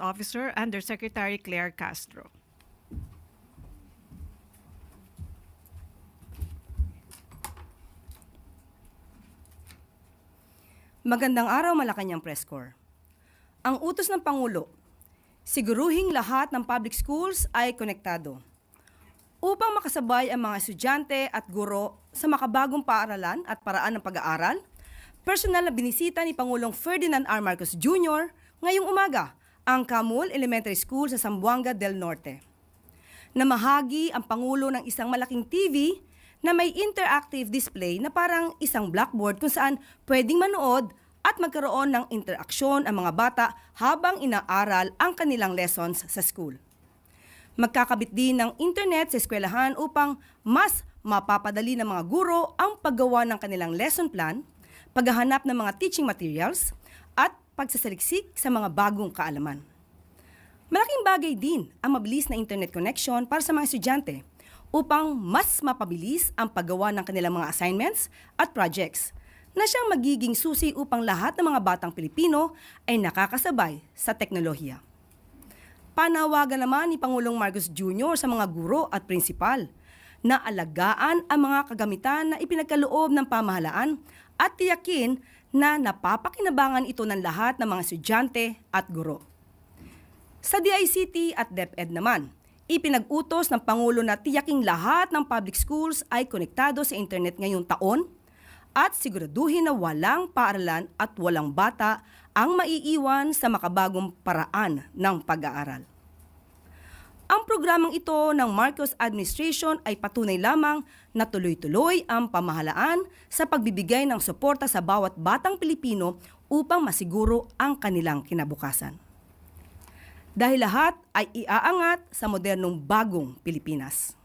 Officer Undersecretary Claire Castro. Magandang araw, Malacanang Press Corps. Ang utos ng Pangulo, siguruhing lahat ng public schools ay konektado upang makasabay ang mga estudyante at guro sa makabagong paaralan at paraan ng pag-aaral. Personal na binisita ni Pangulong Ferdinand R. Marcos Jr. ngayong umaga ang Camul Elementary School sa Zamboanga del Norte. Namahagi ang Pangulo ng isang malaking TV na may interactive display na parang isang blackboard kung saan pwedeng manood at magkaroon ng interaksyon ang mga bata habang inaaral ang kanilang lessons sa school. Magkakabit din ng internet sa eskwelahan upang mas mapapadali ng mga guro ang paggawa ng kanilang lesson plan, paghahanap ng mga teaching materials, at pagsasaliksik sa mga bagong kaalaman. Malaking bagay din ang mabilis na internet connection para sa mga estudyante upang mas mapabilis ang paggawa ng kanilang mga assignments at projects na siyang magiging susi upang lahat ng mga batang Pilipino ay nakakasabay sa teknolohiya. Panawagan naman ni Pangulong Marcos Jr. sa mga guro at prinsipal na alagaan ang mga kagamitan na ipinagkaloob ng pamahalaan at tiyakin na napapakinabangan ito ng lahat ng mga estudyante at guro. Sa DICT at DepEd naman, ipinag-utos ng Pangulo na tiyaking lahat ng public schools ay konektado sa internet ngayong taon at siguraduhin na walang paaralan at walang bata ang maiiwan sa makabagong paraan ng pag-aaral. Ang programang ito ng Marcos Administration ay patunay lamang na tuloy-tuloy ang pamahalaan sa pagbibigay ng suporta sa bawat batang Pilipino upang masiguro ang kanilang kinabukasan. Dahil lahat ay iaangat sa modernong bagong Pilipinas.